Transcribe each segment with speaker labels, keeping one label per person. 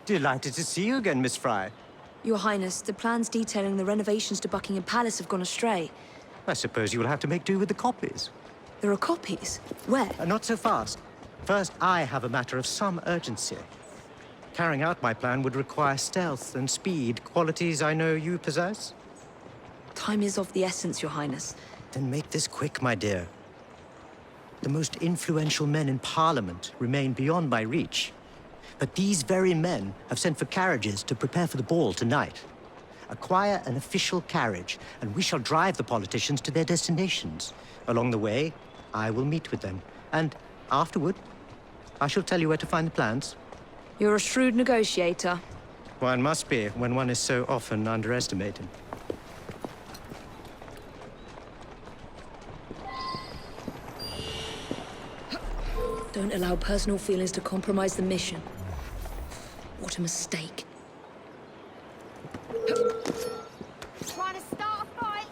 Speaker 1: Delighted to see you again, Miss Fry.
Speaker 2: Your Highness, the plans detailing the renovations to Buckingham Palace have gone astray.
Speaker 1: I suppose you will have to make do with the copies.
Speaker 2: There are copies? Where?
Speaker 1: Not so fast. First, I have a matter of some urgency. Carrying out my plan would require stealth and speed, qualities I know you possess.
Speaker 2: Time is of the essence, Your Highness.
Speaker 1: Then make this quick, my dear. The most influential men in Parliament remain beyond my reach. But these very men have sent for carriages to prepare for the ball tonight. Acquire an official carriage, and we shall drive the politicians to their destinations. Along the way, I will meet with them. And afterward, I shall tell you where to find the plans.
Speaker 2: You're a shrewd negotiator.
Speaker 1: One must be when one is so often underestimated.
Speaker 2: Don't allow personal feelings to compromise the mission. What a mistake.
Speaker 3: Trying to start a fight?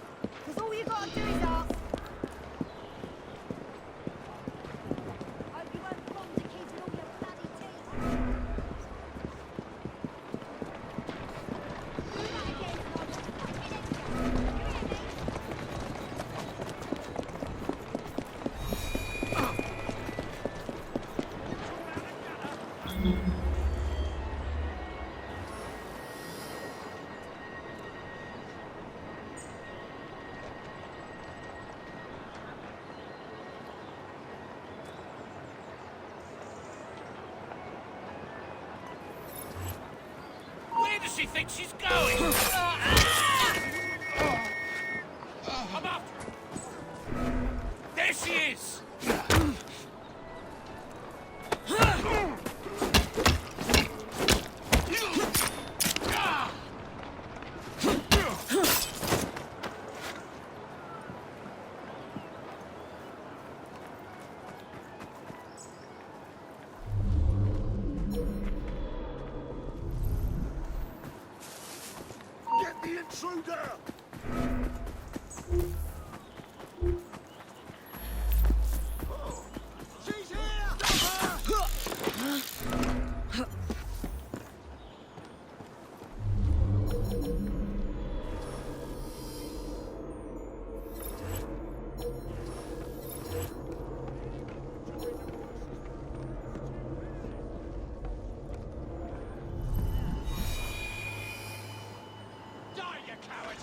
Speaker 3: Because all you gotta do is ask. Hope you weren't fond of keeping all your bloody teeth. Do that again, and I'll just fucking end you. You hear me?
Speaker 4: Where does she think she's going? I'm after her. There she is!
Speaker 5: Get the intruder! She's here!
Speaker 4: Die, you coward!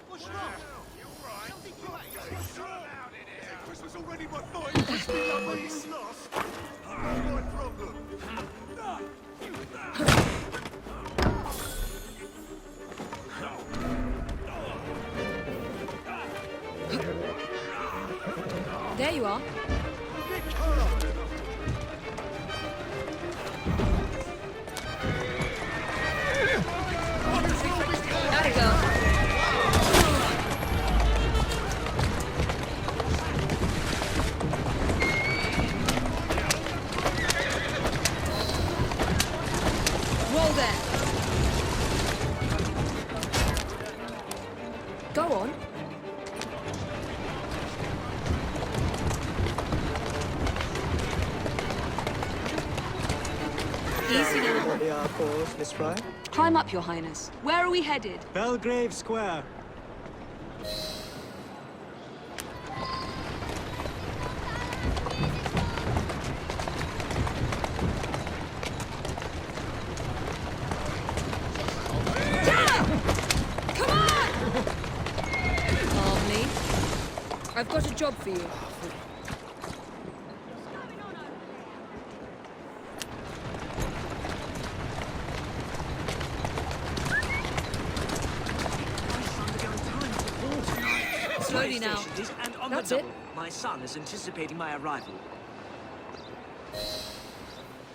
Speaker 5: What's wrong? You alright? Christmas already, my boy! Wish me luck when you lost! Not my problem!
Speaker 2: There you are.
Speaker 5: Nick her!
Speaker 2: Gotta go. Roll there. Go on. Easy now.
Speaker 1: What are our calls, Miss Fry?
Speaker 2: Climb up, Your Highness. Where are we headed?
Speaker 1: Belgrave Square.
Speaker 2: Come on! Calmly. I've got a job for you. Slowly now.
Speaker 6: And on
Speaker 2: That's
Speaker 6: the
Speaker 2: it.
Speaker 6: double, my son is anticipating my arrival.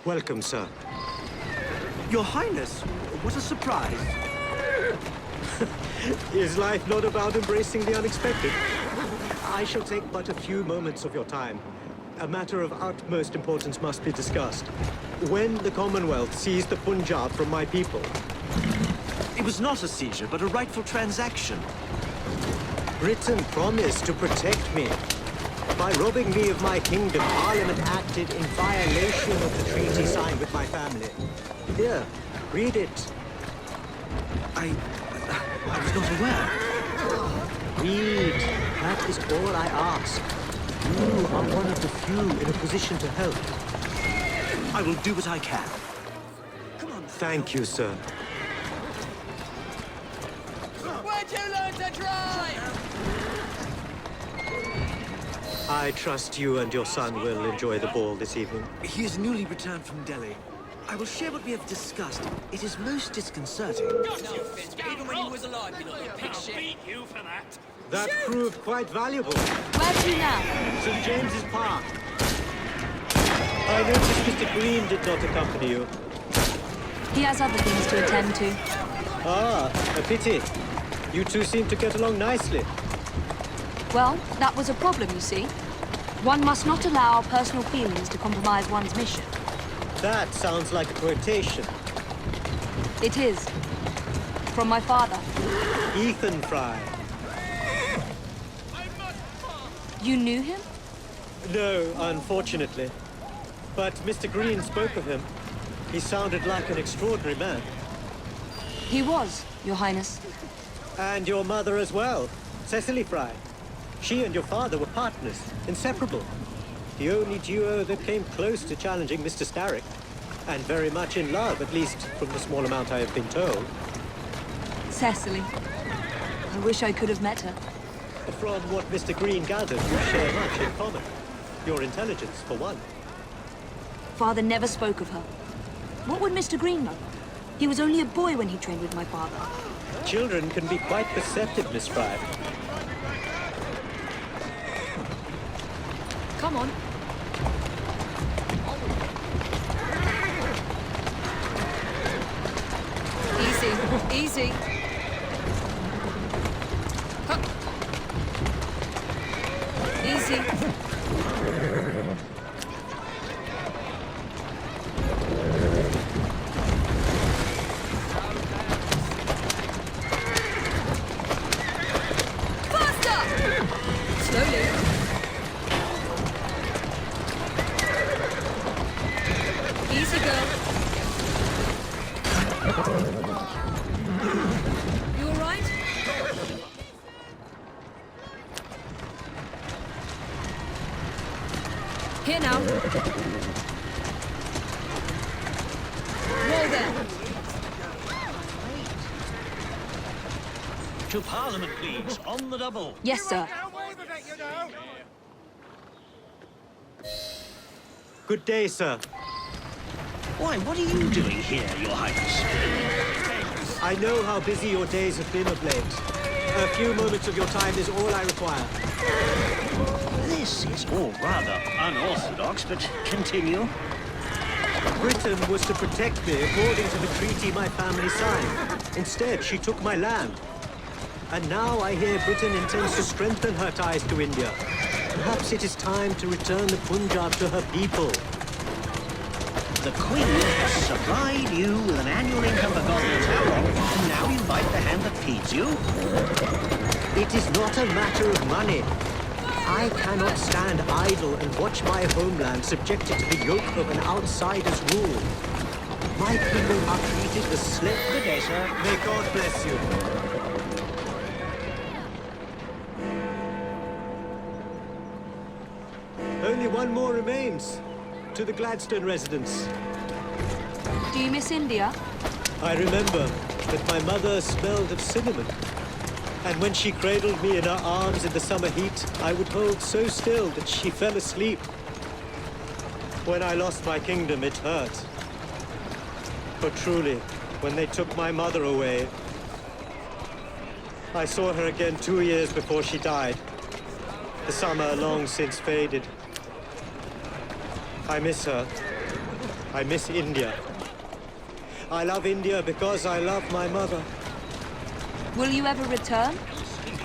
Speaker 1: Welcome, sir.
Speaker 6: Your Highness, what a surprise.
Speaker 1: Is life not about embracing the unexpected? I shall take but a few moments of your time. A matter of utmost importance must be discussed. When the Commonwealth seized the Punjab from my people,
Speaker 6: It was not a seizure, but a rightful transaction.
Speaker 1: Britain promised to protect me. By robbing me of my kingdom, Parliament acted in violation of the treaty signed with my family. Here, read it.
Speaker 6: I was not aware.
Speaker 1: Read. That is all I ask. You are one of the few in a position to help.
Speaker 6: I will do what I can.
Speaker 1: Thank you, sir.
Speaker 4: Where'd you learn to drive?
Speaker 1: I trust you and your son will enjoy the ball this evening.
Speaker 6: He is newly returned from Delhi. I will share what we have discussed. It is most disconcerting.
Speaker 4: Even when you was alive, you know, I'll beat you for that.
Speaker 1: That proved quite valuable.
Speaker 2: Where to now?
Speaker 1: St. James's Park. I noticed Mr. Green did not accompany you.
Speaker 2: He has other things to attend to.
Speaker 1: Ah, a pity. You two seem to get along nicely.
Speaker 2: Well, that was a problem, you see. One must not allow our personal feelings to compromise one's mission.
Speaker 1: That sounds like a quotation.
Speaker 2: It is. From my father.
Speaker 1: Ethan Fry.
Speaker 2: You knew him?
Speaker 1: No, unfortunately. But Mr. Green spoke of him. He sounded like an extraordinary man.
Speaker 2: He was, Your Highness.
Speaker 1: And your mother as well, Cecily Fry. She and your father were partners, inseparable. The only duo that came close to challenging Mr. Starrick. And very much in love, at least from the small amount I have been told.
Speaker 2: Cecily. I wish I could have met her.
Speaker 1: From what Mr. Green gathered, you share much in common. Your intelligence, for one.
Speaker 2: Father never spoke of her. What would Mr. Green know? He was only a boy when he trained with my father.
Speaker 1: Children can be quite perceptive, Miss Fry.
Speaker 2: Come on. Easy, easy. Huh. Easy. Faster! Slowly. Easy, girl. You all right? Here now. Roll there.
Speaker 7: To Parliament, please, on the double.
Speaker 2: Yes, sir.
Speaker 4: Down with it, you know.
Speaker 1: Good day, sir.
Speaker 7: Why, what are you doing here, Your Highness?
Speaker 1: I know how busy your days have been of late. A few moments of your time is all I require.
Speaker 7: This is all rather unorthodox, but continue.
Speaker 1: Britain was to protect me according to the treaty my family signed. Instead, she took my land. And now I hear Britain intends to strengthen her ties to India. Perhaps it is time to return the Punjab to her people.
Speaker 7: The Queen has supplied you with an annual income for God knows how long, and now you bite the hand that feeds you?
Speaker 1: It is not a matter of money. I cannot stand idle and watch my homeland subjected to the yoke of an outsider's rule. My people are treated as slaves.
Speaker 7: Good day, sir.
Speaker 1: May God bless you. Only one more remains. To the Gladstone residence.
Speaker 2: Do you miss India?
Speaker 1: I remember that my mother smelled of cinnamon. And when she cradled me in her arms in the summer heat, I would hold so still that she fell asleep. When I lost my kingdom, it hurt. But truly, when they took my mother away, I saw her again 2 years before she died. The summer long since faded. I miss her. I miss India. I love India because I love my mother.
Speaker 2: Will you ever return?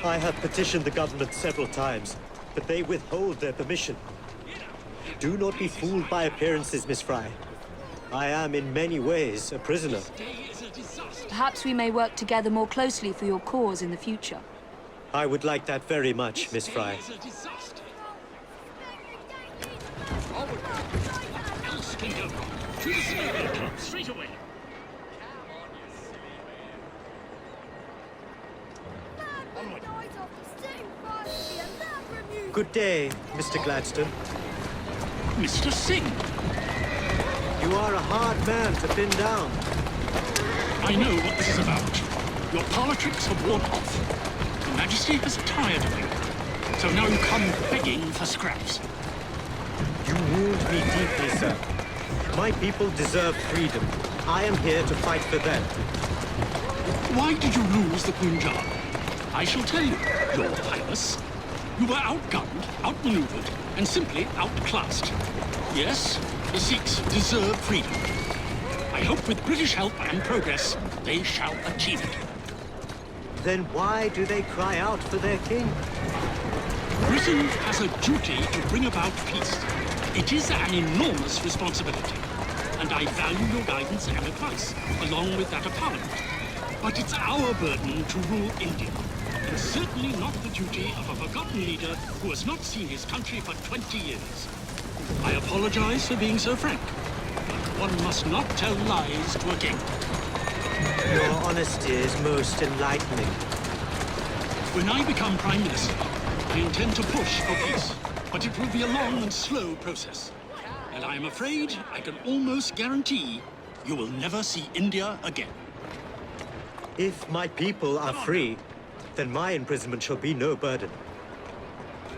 Speaker 1: I have petitioned the government several times, but they withhold their permission. Do not be fooled by appearances, Miss Fry. I am in many ways a prisoner.
Speaker 2: Perhaps we may work together more closely for your cause in the future.
Speaker 1: I would like that very much, Miss Fry.
Speaker 5: Straight away.
Speaker 1: Good day, Mr. Gladstone.
Speaker 5: Mr. Singh,
Speaker 1: You are a hard man to pin down.
Speaker 5: I know what this is about. Your politics have worn off. Your Majesty has tired of you. So now you come begging for scraps.
Speaker 1: You wound me deeply, sir. My people deserve freedom. I am here to fight for them.
Speaker 5: Why did you lose the Punjab? I shall tell you, Your Highness. You were outgunned, outmaneuvered, and simply outclassed. Yes, the Sikhs deserve freedom. I hope with British help and progress, they shall achieve it.
Speaker 1: Then why do they cry out for their king?
Speaker 5: Britain has a duty to bring about peace. It is an enormous responsibility, and I value your guidance and advice, along with that of Parliament. But it's our burden to rule India, and certainly not the duty of a forgotten leader who has not seen his country for 20 years. I apologize for being so frank, but one must not tell lies to a king.
Speaker 1: Your honesty is most enlightening.
Speaker 5: When I become Prime Minister, I intend to push for peace, but it will be a long and slow process. And I am afraid I can almost guarantee you will never see India again.
Speaker 1: If my people are free, then my imprisonment shall be no burden.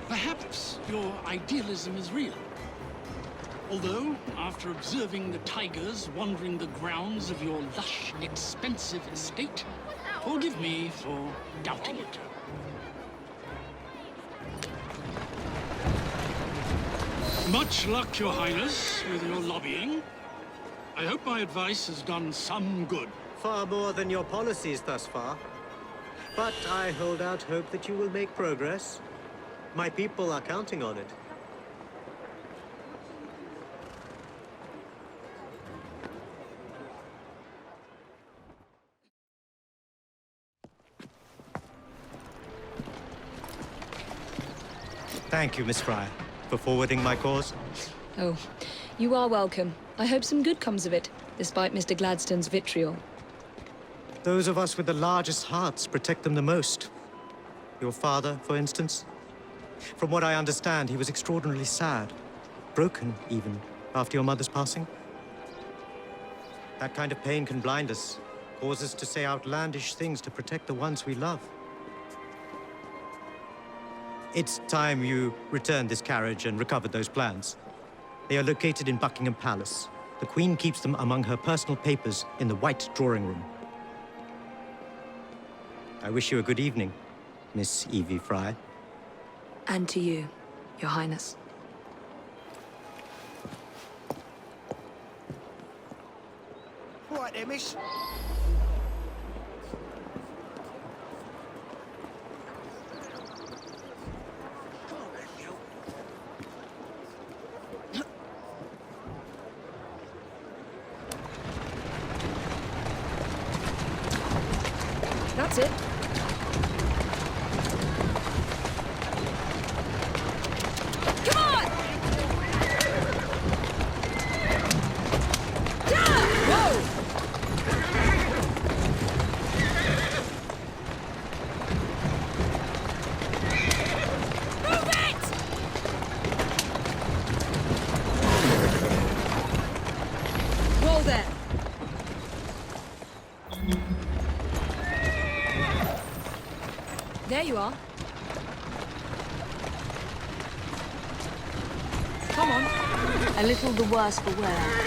Speaker 5: Perhaps your idealism is real. Although, after observing the tigers wandering the grounds of your lush, expensive estate, forgive me for doubting it. Much luck, Your Highness, with your lobbying. I hope my advice has done some good.
Speaker 1: Far more than your policies thus far. But I hold out hope that you will make progress. My people are counting on it. Thank you, Miss Fry, for forwarding my cause.
Speaker 2: Oh, you are welcome. I hope some good comes of it, despite Mr. Gladstone's vitriol.
Speaker 1: Those of us with the largest hearts protect them the most. Your father, for instance. From what I understand, he was extraordinarily sad. Broken, even, after your mother's passing. That kind of pain can blind us, cause us to say outlandish things to protect the ones we love. It's time you returned this carriage and recovered those plans. They are located in Buckingham Palace. The Queen keeps them among her personal papers in the White Drawing Room. I wish you a good evening, Miss Evie Fry.
Speaker 2: And to you, Your Highness.
Speaker 6: Right there, miss.
Speaker 2: That's it. Come on! Yeah! Whoa! Move it! Roll there. There you are. Come on. A little the worse for wear.